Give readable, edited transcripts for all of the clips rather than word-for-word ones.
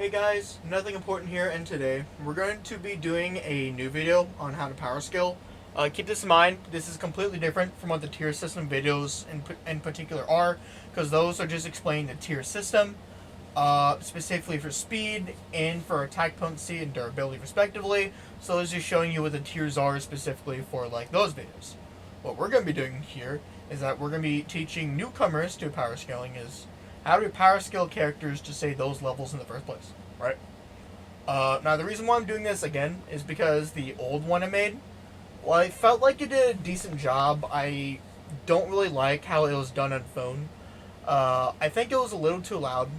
Hey guys, nothing important here, and today we're going to be doing a new video on how to power scale. Keep this in mind, this is completely different from what the tier system videos in particular are, because those are just explaining the tier system, specifically for speed and for attack potency and durability respectively. So this is showing you what the tiers are specifically for like those videos. What we're going to be doing here is that we're going to be teaching newcomers to power scaling is how do we power scale characters to say those levels in the first place, right? Now the reason why I'm doing this again is because the old one I made, well, I felt like it did a decent job. I don't really like how it was done on phone. I think it was a little too loud.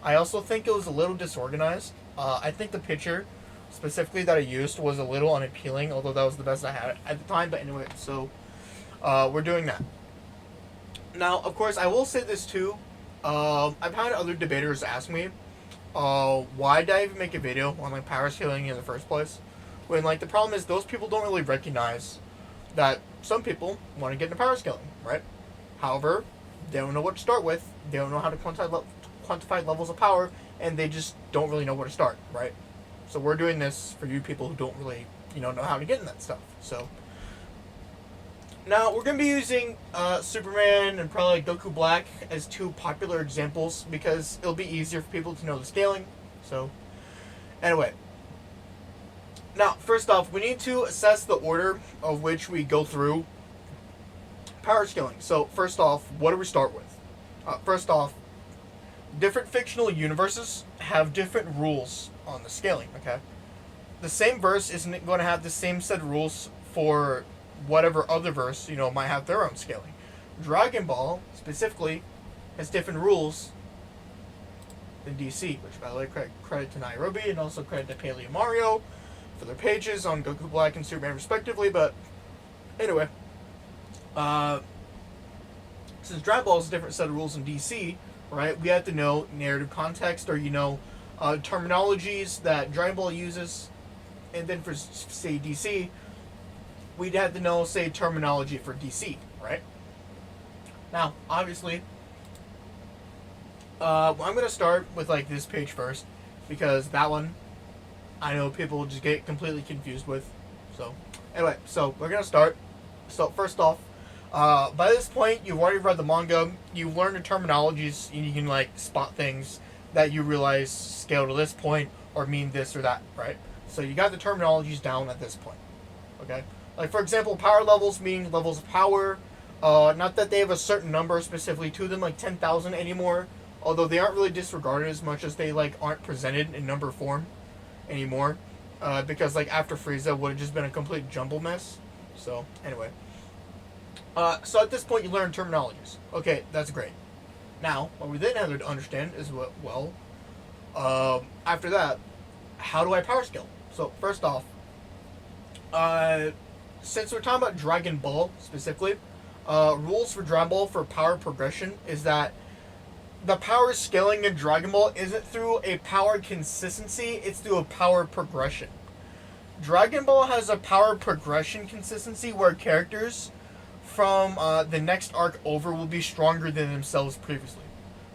I also think it was a little disorganized. I think the picture, specifically that I used, was a little unappealing, although that was the best I had at the time. But anyway, so we're doing that. Now, of course, I will say this too. I've had other debaters ask me, why did I even make a video on like power scaling in the first place? When like the problem is those people don't really recognize that some people want to get into power scaling, right? However, they don't know what to start with. They don't know how to quantify levels of power, and they just don't really know where to start, right? So we're doing this for you people who don't really, know how to get in that stuff. So now we're going to be using Superman and probably Goku Black as two popular examples because it'll be easier for people to know the scaling. So anyway, now first off, we need to assess the order of which we go through power scaling. So first off, what do we start with? First off, different fictional universes have different rules on the scaling, okay? The same verse isn't going to have the same set of rules for whatever other verse, might have their own scaling. Dragon Ball, specifically, has different rules than DC, which, by the way, credit to Nairobi and also credit to Paleo Mario for their pages on Goku Black and Superman, respectively. But anyway, since Dragon Ball is a different set of rules than DC, right, we have to know narrative context or, terminologies that Dragon Ball uses. And then for, say, DC, we'd have to know, say, terminology for DC, right? Now, obviously, I'm going to start with, like, this page first, because that one, I know people will just get completely confused with. So, anyway, so we're going to start. So, first off, by this point, you've already read the manga, you've learned the terminologies, and you can, like, spot things that you realize scale to this point or mean this or that, right? So, you got the terminologies down at this point, okay? Like, for example, power levels mean levels of power. Not that they have a certain number specifically to them, like 10,000 anymore. Although they aren't really disregarded as much as they, like, aren't presented in number form anymore. Because, like, after Frieza would have just been a complete jumble mess. So, anyway. So at this point, you learn terminologies. Okay, that's great. Now, what we then have to understand is, after that, how do I power scale? So, first off, since we're talking about Dragon Ball specifically, rules for Dragon Ball for power progression is that the power scaling in Dragon Ball isn't through a power consistency, it's through a power progression. Dragon Ball has a power progression consistency where characters from the next arc over will be stronger than themselves previously.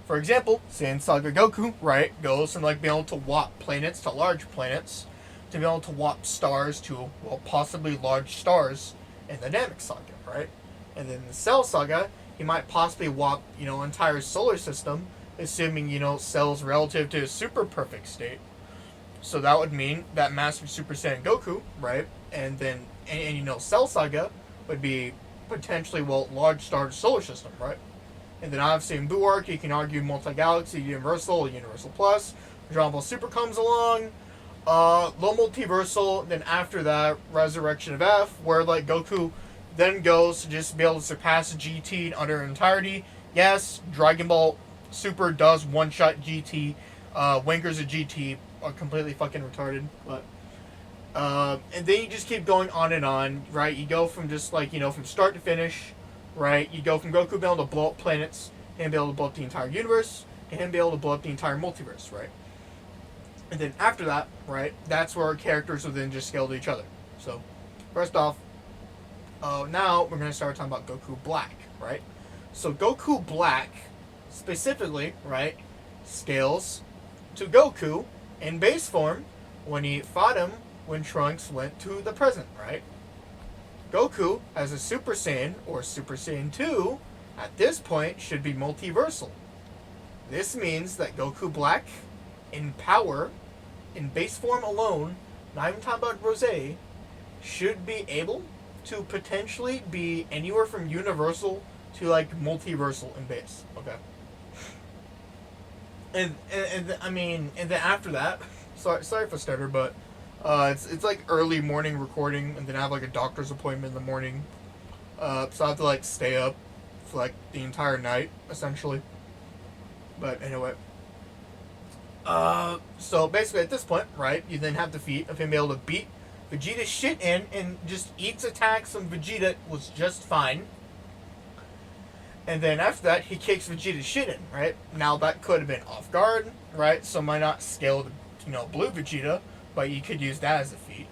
For example, Saiyan Saga Goku, right, goes from like being able to warp planets to large planets to be able to warp stars to, well, possibly large stars in the Namek Saga, right? And then the Cell Saga, he might possibly warp, entire solar system, assuming, Cell's relative to a super perfect state. So that would mean that Master Super Saiyan Goku, right? And then, Cell Saga would be potentially, well, large star solar system, right? And then obviously in Boo Arc, you can argue multi-galaxy, Universal, Universal Plus. Dragon Ball Super comes along. Low multiversal, then after that, Resurrection of F, where like Goku then goes to just be able to surpass GT in utter entirety. Yes, Dragon Ball Super does one-shot GT. Winkers of GT are completely fucking retarded, but and then you just keep going on, right? You go from just like, from start to finish, right? You go from Goku being able to blow up planets, and be able to blow up the entire universe, and him be able to blow up the entire multiverse, right? And then after that, right, that's where our characters will then just scale to each other. So, first off, now we're going to start talking about Goku Black, right? So Goku Black, specifically, right, scales to Goku in base form when he fought him when Trunks went to the present, right? Goku, as a Super Saiyan or Super Saiyan 2, at this point should be multiversal. This means that Goku Black, in power, in base form alone, not even talking about Rose, should be able to potentially be anywhere from universal to like multiversal in base. Okay. And then after that, sorry for stutter, but it's like early morning recording, and then I have like a doctor's appointment in the morning. So I have to like stay up for like the entire night essentially. But anyway. So basically at this point, right, you then have the feat of him being able to beat Vegeta's shit in and just eats attacks and Vegeta was just fine. And then after that, he kicks Vegeta's shit in, right? Now that could have been off guard, right? So might not scale to, Blue Vegeta, but you could use that as a feat.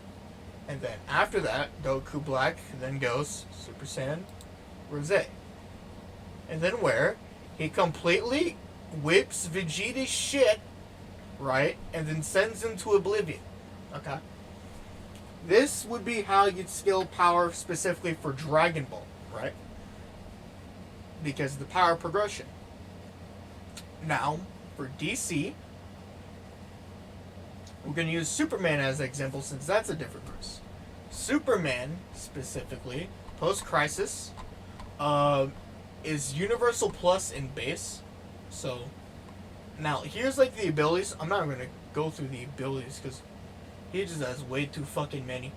And then after that, Goku Black then goes Super Saiyan Rose. And then where he completely whips Vegeta's shit, right? And then sends him to oblivion. Okay. This would be how you'd scale power specifically for Dragon Ball, right? Because of the power progression. Now, for DC, we're going to use Superman as an example since that's a different verse. Superman, specifically, post-Crisis, is Universal Plus in base. So, now, here's like the abilities. I'm not going to go through the abilities because he just has way too fucking many.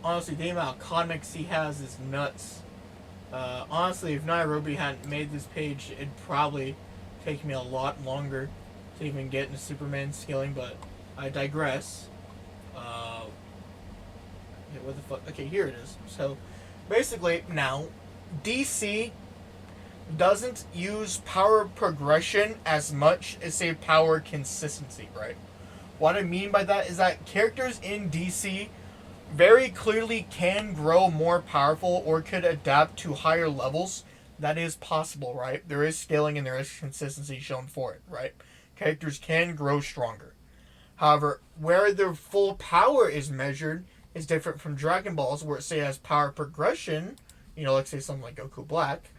Honestly, the amount of comics he has is nuts. Honestly, if Nairobi hadn't made this page, it'd probably take me a lot longer to even get into Superman scaling, but I digress. What the fuck? Okay, here it is. So, basically, now, DC doesn't use power progression as much as, say, power consistency, right? What I mean by that is that characters in DC very clearly can grow more powerful or could adapt to higher levels. That is possible, right? There is scaling and there is consistency shown for it, right? Characters can grow stronger. However, where their full power is measured is different from Dragon Balls, where it say has power progression, let's say something like Goku Black,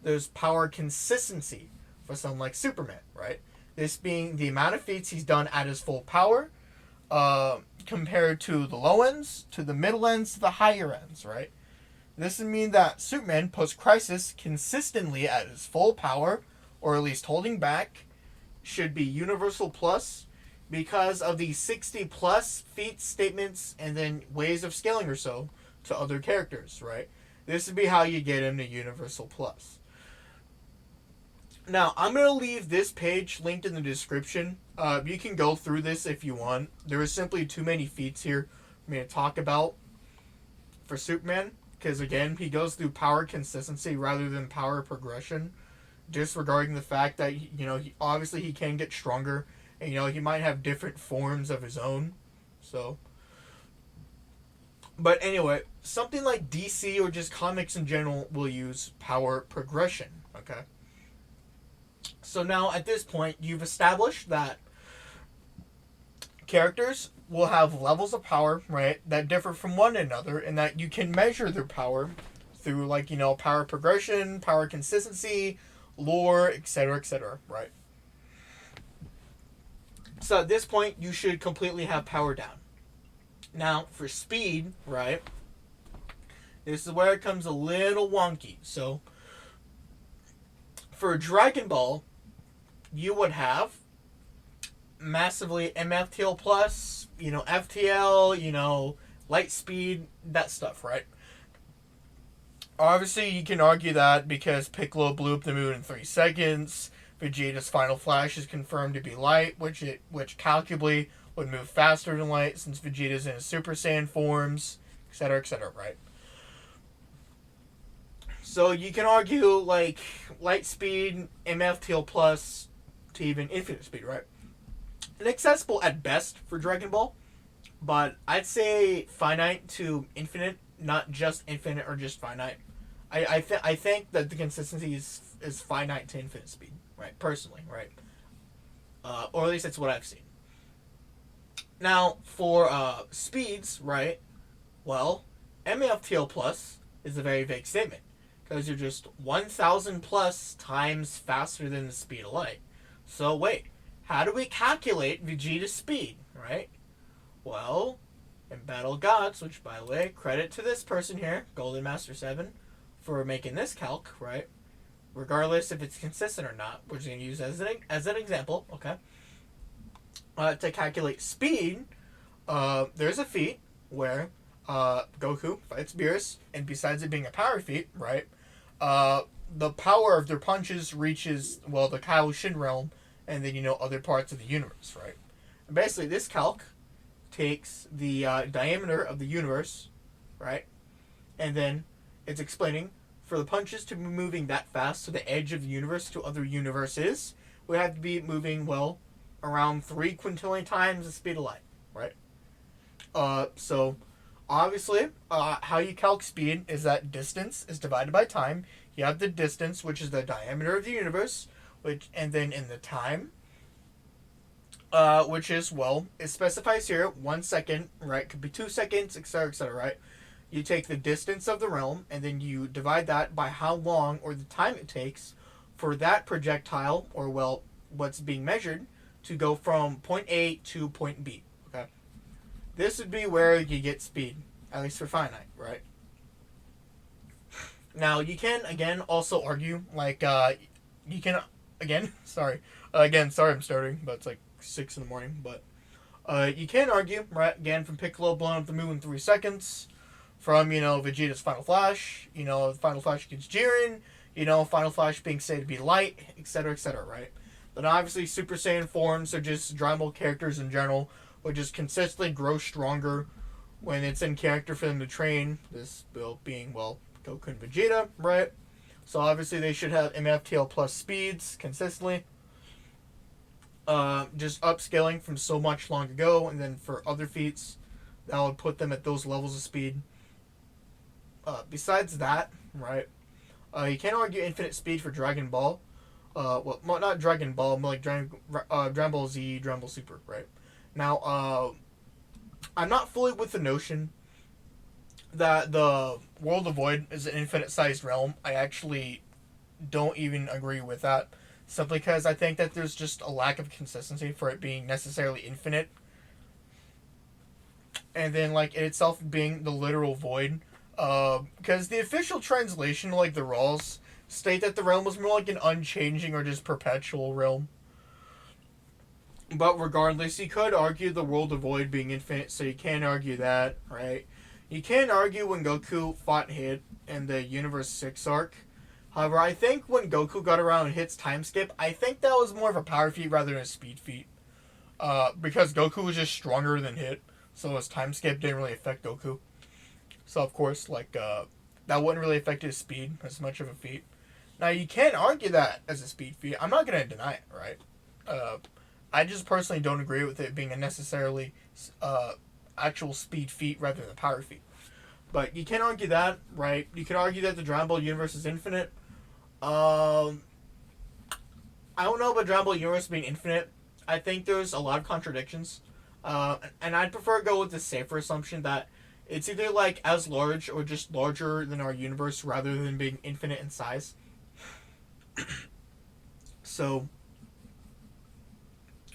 there's power consistency for something like Superman, right? This being the amount of feats he's done at his full power, compared to the low ends, to the middle ends, to the higher ends, right? This would mean that Superman, post-Crisis, consistently at his full power, or at least holding back, should be Universal Plus because of the 60 plus feats, statements, and then ways of scaling or so to other characters, right? This would be how you get him to Universal Plus. Now, I'm going to leave this page linked in the description. You can go through this if you want. There is simply too many feats here for me to talk about for Superman. Because, again, he goes through power consistency rather than power progression. Disregarding the fact that, obviously he can get stronger. And, he might have different forms of his own. So. But anyway, something like DC or just comics in general will use power progression. Okay? So now, at this point, you've established that characters will have levels of power, right, that differ from one another, and that you can measure their power through, power progression, power consistency, lore, etc., right? So at this point, you should completely have power down. Now, for speed, right, this is where it comes a little wonky. So, for Dragon Ball, you would have massively MFTL plus, FTL, light speed, that stuff, right? Obviously, you can argue that because Piccolo blew up the moon in 3 seconds, Vegeta's final flash is confirmed to be light, which calculably would move faster than light since Vegeta's in his Super Saiyan forms, etc., right? So you can argue, light speed, MFTL plus, to even infinite speed, right? Inaccessible at best for Dragon Ball, but I'd say finite to infinite, not just infinite or just finite. I think that the consistency is finite to infinite speed, right? Personally, right? Or at least that's what I've seen. Now, for speeds, right? Well, MAFTL plus is a very vague statement because you're just 1,000 plus times faster than the speed of light. So wait, how do we calculate Vegeta's speed, right? Well, in Battle Gods, which by the way, credit to this person here, Golden Master 7, for making this calc, right? Regardless if it's consistent or not, we're just going to use as an example, okay? To calculate speed, there's a feat where Goku fights Beerus, and besides it being a power feat, right, the power of their punches reaches, well, the Kaioshin realm, and then, other parts of the universe, right? And basically, this calc takes the diameter of the universe, right, and then it's explaining for the punches to be moving that fast to the edge of the universe to other universes, we have to be moving, well, around 3 quintillion times the speed of light, right? So obviously, how you calc speed is that distance is divided by time. You have the distance, which is the diameter of the universe, and then in the time, which is, well, it specifies here 1 second, right? Could be 2 seconds, etc., right? You take the distance of the realm, and then you divide that by how long or the time it takes for that projectile, or, well, what's being measured, to go from point A to point B, okay? This would be where you get speed, at least for finite, right? Now, you can, again, also argue, like, you can, again, sorry, sorry I'm starting, but it's like 6 in the morning, but, you can argue, right, again, from Piccolo blowing up the moon in 3 seconds, from, Vegeta's Final Flash, Final Flash against Jiren, Final Flash being said to be light, etc., right? But obviously, Super Saiyan forms are just Dragon Ball characters in general, which just consistently grow stronger when it's in character for them to train. This build being, well, Goku and Vegeta, right? So obviously they should have MFTL plus speeds consistently. Just upscaling from so much long ago, and then for other feats, that would put them at those levels of speed. Besides that, right, you can't argue infinite speed for Dragon Ball. Well, not Dragon Ball, but like Dragon Ball Z, Dragon Ball Super, right? Now, I'm not fully with the notion that the World of Void is an infinite-sized realm. I actually don't even agree with that, simply because I think that there's just a lack of consistency for it being necessarily infinite. And then, like, it itself being the literal void. Because the official translation, like the rules, state that the realm was more like an unchanging or just perpetual realm. But regardless, you could argue the world of void being infinite, so you can't argue that, right? You can't argue when Goku fought Hit in the Universe 6 arc. However, I think when Goku got around Hit's time skip, I think that was more of a power feat rather than a speed feat. Because Goku was just stronger than Hit, so his time skip didn't really affect Goku. So, of course, like, that wouldn't really affect his speed as much of a feat. Now, you can't argue that as a speed feat. I'm not going to deny it, right? I just personally don't agree with it being a necessarily actual speed feat rather than a power feat. But you can't argue that, right? You can argue that the Dragon Ball universe is infinite. I don't know about Dragon Ball universe being infinite. I think there's a lot of contradictions. And I'd prefer to go with the safer assumption that it's either like as large or just larger than our universe rather than being infinite in size. So,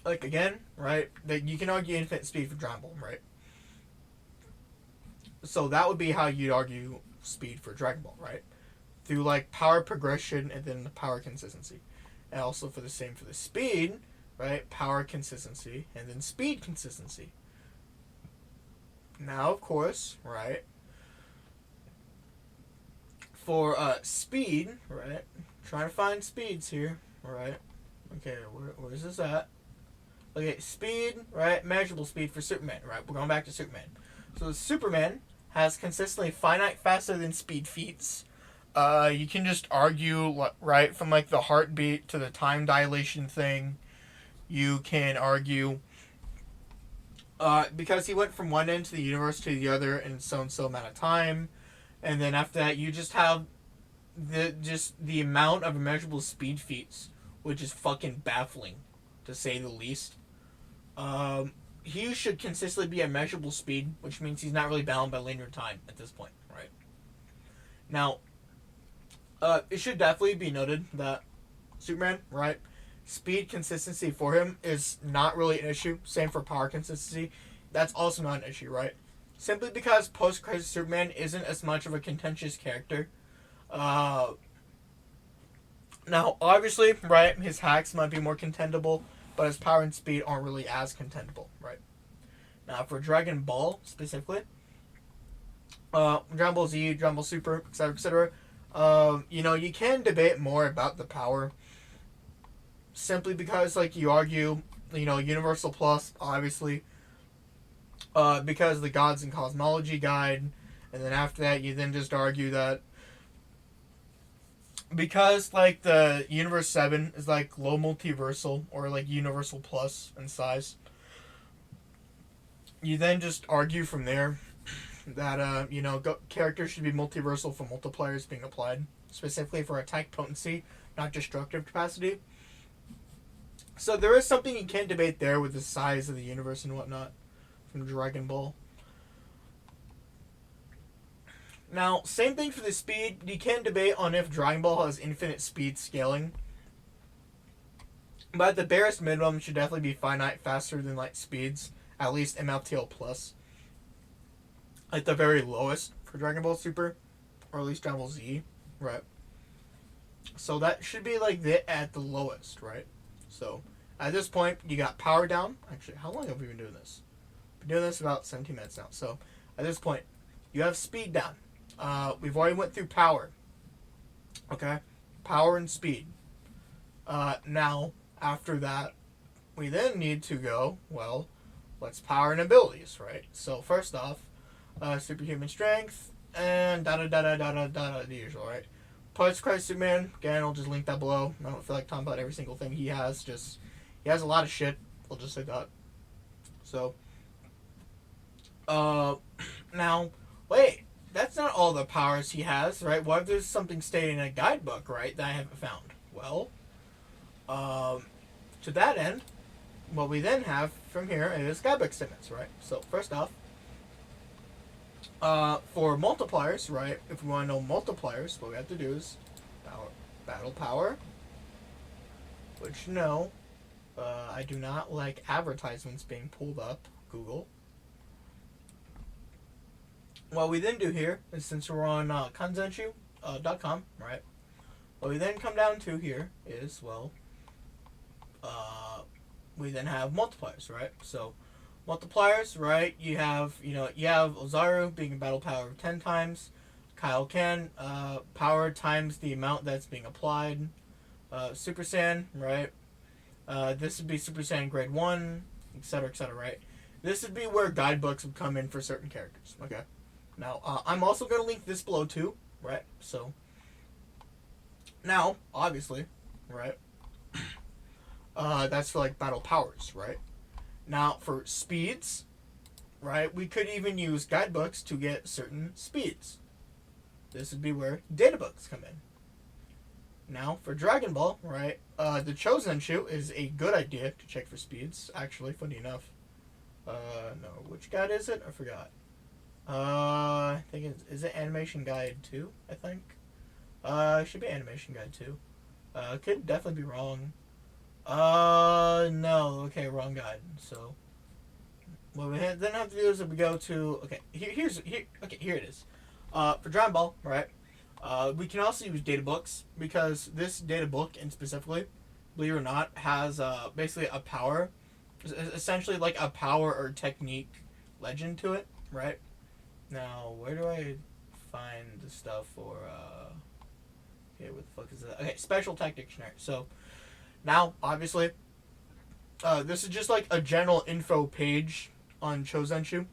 like, again, right, that you can argue infinite speed for Dragon Ball, right? So that would be how you'd argue speed for Dragon Ball, right? Through, like, power progression and then the power consistency. And also for the same for the speed, right? Power consistency and then speed consistency. Now, of course, right, for speed, right, trying to find speeds here, right, okay, where's this at? Okay, speed, right, measurable speed for Superman, right, we're going back to Superman. So Superman has consistently finite faster than speed feats. You can just argue, right, from like the heartbeat to the time dilation thing, you can argue because he went from one end to the universe to the other in so and so amount of time, and then after that you just have the amount of immeasurable speed feats, which is fucking baffling, to say the least. he should consistently be at measurable speed, which means he's not really bound by linear time at this point, right? Now, it should definitely be noted that Superman, right, speed consistency for him is not really an issue. Same for power consistency. That's also not an issue, right? Simply because post-crisis Superman isn't as much of a contentious character. Now, obviously, right, his hacks might be more contendable, but his power and speed aren't really as contendable, right? Now, for Dragon Ball specifically, Dragon Ball Z, Dragon Ball Super, etc., etc., you can debate more about the power simply because, like, you argue, Universal Plus, obviously, because the Gods and Cosmology Guide, and then after that, you then just argue that because, like, the Universe 7 is, like, low multiversal, or, like, Universal Plus in size, you then just argue from there that, characters should be multiversal for multipliers being applied, specifically for attack potency, not destructive capacity. So there is something you can debate there with the size of the universe and whatnot from Dragon Ball. Now, same thing for the speed. You can debate on if Dragon Ball has infinite speed scaling. But the barest minimum should definitely be finite faster than light speeds. At least MLTL plus. At the very lowest for Dragon Ball Super. Or at least Dragon Ball Z. Right. So that should be like at the lowest, right? So at this point, you got power down. Actually, how long have we been doing this? Been doing this about 17 minutes now. So at this point, you have speed down. We've already went through power. Okay? Power and speed. Now, after that, we then need to go, well, what's power and abilities, right? So first off, superhuman strength, and the usual, right? Post-Crisis Superman, again, I'll just link that below. I don't feel like talking about every single thing he has, he has a lot of shit, I'll just say that. So, now, wait, that's not all the powers he has, right? What if there's something stated in a guidebook, right, that I haven't found? Well, to that end, what we then have from here is guidebook statements, right? So, first off, for multipliers, right, if we want to know multipliers, what we have to do is battle power, which, no, I do not like advertisements being pulled up, Google. What we then do here is, since we're on kanzenshu.com, right, what we then come down to here is, well, we then have multipliers, right? So, multipliers, right, you have Ozaru being a battle power of 10 times, Kaioken, power times the amount that's being applied, Super Saiyan, right, this would be Super Saiyan grade 1, etc., right? This would be where guidebooks would come in for certain characters, okay? Now, I'm also going to link this below too, right? So, now, obviously, right, that's for, like, battle powers, right? Now, for speeds, right, we could even use guidebooks to get certain speeds. This would be where databooks come in. Now, for Dragon Ball, right, the Chozenshu is a good idea to check for speeds, actually, funny enough. No, which guide is it? I forgot. I think is it Animation Guide 2, I think? It should be Animation Guide 2. Could definitely be wrong. No, okay, wrong guide. So, what we then have to do is we go to, okay, here it is. For Dragon Ball, right, we can also use data books, because this data book, and specifically, believe it or not, has, basically a power, essentially like a power or technique legend to it, right? Now, where do I find the stuff for, okay, what the fuck is that? Okay, Special Tech Dictionary. So, now, obviously, this is just like a general info page on Chozenshu.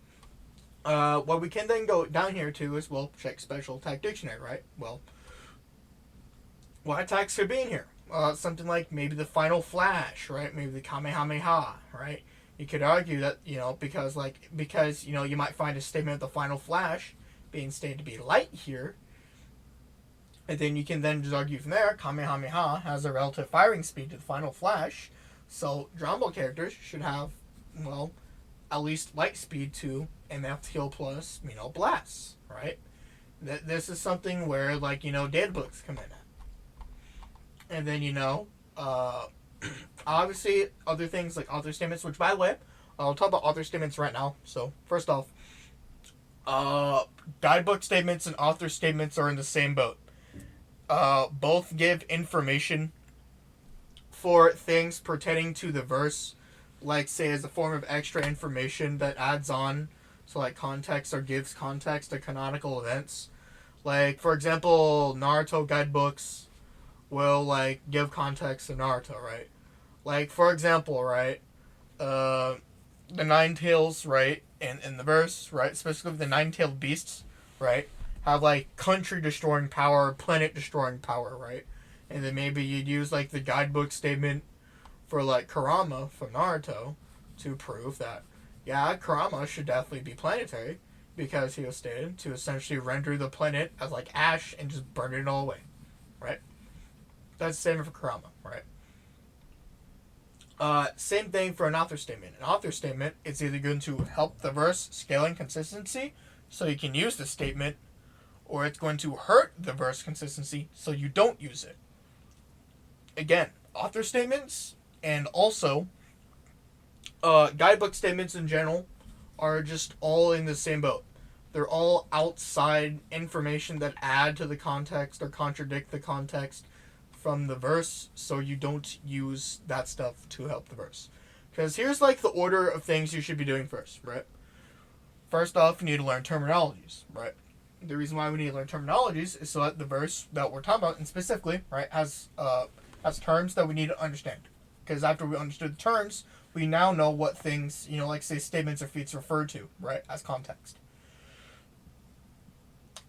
What we can then go down here to is, well, check Special Attack Dictionary, right? Well, what attacks could be in here? Something like maybe the Final Flash, right? Maybe the Kamehameha, right? You could argue that, because you might find a statement of the Final Flash being stated to be light here. And then you can then just argue from there, Kamehameha has a relative firing speed to the Final Flash. So, Dragon Ball characters should have, well, at least light speed to MFTL plus, blasts, right? This is something where, like, data books come in at. And then, obviously other things like author statements, which, by the way, I'll talk about author statements right now. So, first off, guidebook statements and author statements are in the same boat. Both give information for things pertaining to the verse, like, say, as a form of extra information that adds on to, like, context or gives context to canonical events. Like, for example, Naruto guidebooks will, like, give context to Naruto, right? Like, for example, right, the Nine Tails, right, in the verse, right, specifically the Nine-Tailed Beasts, right, have, like, country-destroying power, planet-destroying power, right? And then maybe you'd use, like, the guidebook statement for, like, Kurama from Naruto to prove that, yeah, Kurama should definitely be planetary, because he was stated to essentially render the planet as, like, ash and just burn it all away, right? That's the same for Kurama, right? Same thing for an author statement. An author statement is either going to help the verse scaling consistency, so you can use the statement, or it's going to hurt the verse consistency, so you don't use it. Again, author statements and also guidebook statements in general are just all in the same boat. They're all outside information that add to the context or contradict the context from the verse, so you don't use that stuff to help the verse. Because here's, like, the order of things you should be doing first, right? First off, you need to learn terminologies, right? The reason why we need to learn terminologies is so that the verse that we're talking about, and specifically, right, has terms that we need to understand. Because after we understood the terms, we now know what things, like, say, statements or feats refer to, right, as context.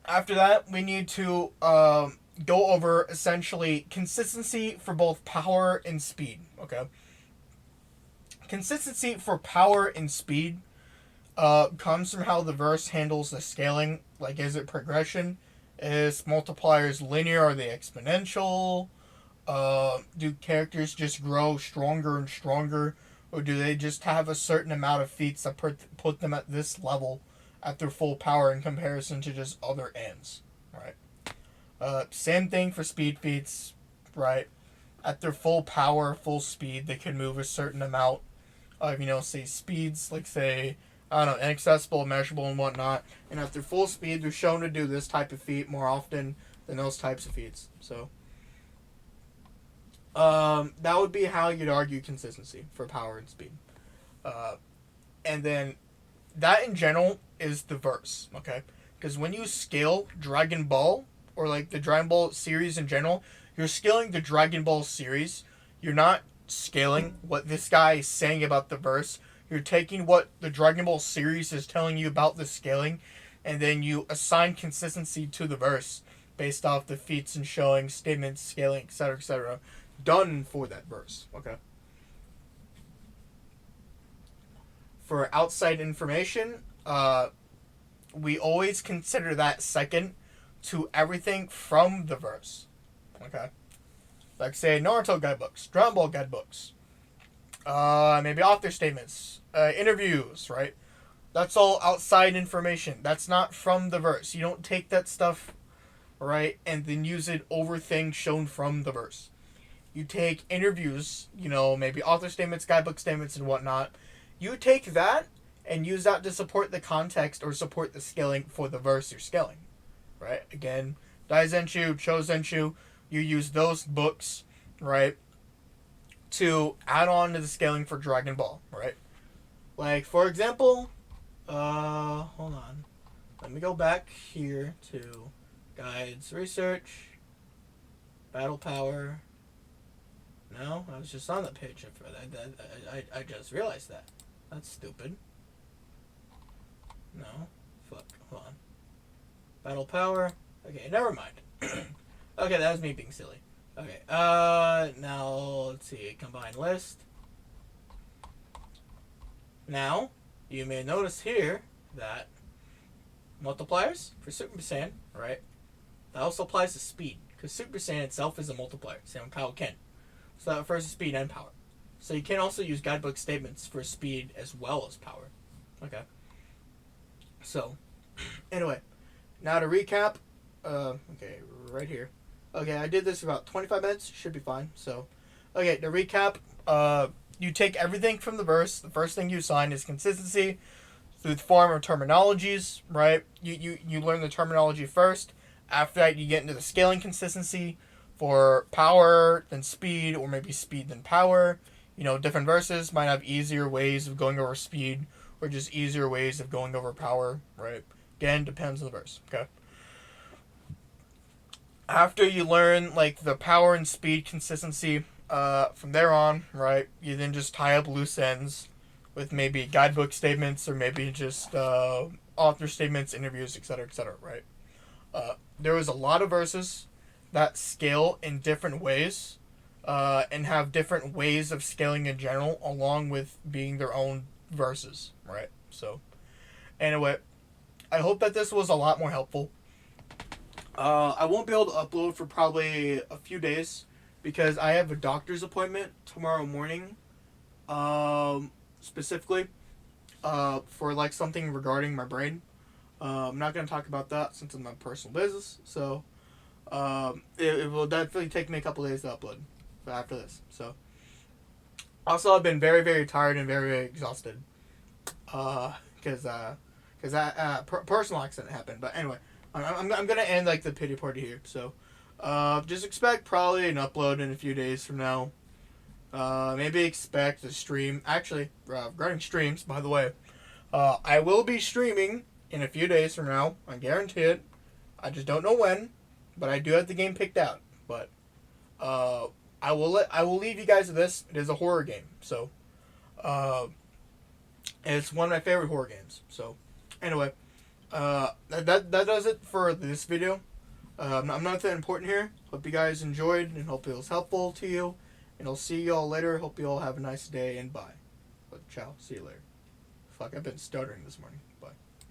After that, we need to go over, essentially, consistency for both power and speed, okay? Consistency for power and speed comes from how the verse handles the scaling. Like, is it progression? Is multipliers linear? Are they exponential? Do characters just grow stronger and stronger? Or do they just have a certain amount of feats that put them at this level at their full power in comparison to just other ends, right? Same thing for speed feats, right? At their full power, full speed, they can move a certain amount of, say, speeds, like, say, I don't know, inaccessible, measurable, and whatnot. And at their full speed, they're shown to do this type of feat more often than those types of feats. So, that would be how you'd argue consistency for power and speed. And then, that in general is the verse, okay? Because when you scale Dragon Ball, or, like, the Dragon Ball series in general, you're scaling the Dragon Ball series. You're not scaling what this guy is saying about the verse. You're taking what the Dragon Ball series is telling you about the scaling, and then you assign consistency to the verse based off the feats and showing, statements, scaling, etc., done for that verse, okay? For outside information, we always consider that second to everything from the verse, okay? Like, say, Naruto guidebooks, Dragon Ball guidebooks, maybe author statements, interviews, right? That's all outside information. That's not from the verse. You don't take that stuff, right, and then use it over things shown from the verse. You take interviews, maybe author statements, guidebook statements, and whatnot. You take that and use that to support the context or support the scaling for the verse you're scaling, right? Again, Daizenshu, Chozenshu, you use those books, right, to add on to the scaling for Dragon Ball, right? Like, for example, hold on. Let me go back here to Guides, Research, Battle Power. No, I was just on the page. I just realized that. That's stupid. No. Fuck. Hold on. Battle Power. Okay, never mind. Okay, that was me being silly. Okay, now, let's see. Combine list. Now, you may notice here that multipliers for Super Saiyan, right? That also applies to speed, because Super Saiyan itself is a multiplier, same with Kaioken. So that refers to speed and power. So you can also use guidebook statements for speed as well as power. Okay. So, anyway, now to recap. Okay, right here. Okay, I did this about 25 minutes. Should be fine. So, okay, to recap. You take everything from the verse. The first thing you assign is consistency through the form of terminologies, right? You learn the terminology first. After that, you get into the scaling consistency for power, then speed, or maybe speed then power. You know, different verses might have easier ways of going over speed or just easier ways of going over power, right? Again, depends on the verse, okay? After you learn, like, the power and speed consistency, from there on, right, you then just tie up loose ends with maybe guidebook statements or maybe just author statements, interviews, etc., right? There was a lot of verses that scale in different ways and have different ways of scaling in general, along with being their own verses, right? So, anyway, I hope that this was a lot more helpful. I won't be able to upload for probably a few days because I have a doctor's appointment tomorrow morning, specifically for like something regarding my brain. I'm not going to talk about that since it's my personal business. So it will definitely take me a couple days to upload after this. So also I've been very, very tired and very, very exhausted because that personal accident happened. But anyway, I'm gonna end like the pity party here. So just expect probably an upload in a few days from now. Maybe expect a stream. Actually, regarding streams, by the way, I will be streaming in a few days from now. I guarantee it. I just don't know when, but I do have the game picked out. But I will leave you guys with this. It is a horror game, so it's one of my favorite horror games. So anyway, that does it for this video. I'm not that important here. Hope you guys enjoyed and hope it was helpful to you. And I'll see you all later. Hope you all have a nice day and bye. But ciao. See you later. Fuck, I've been stuttering this morning.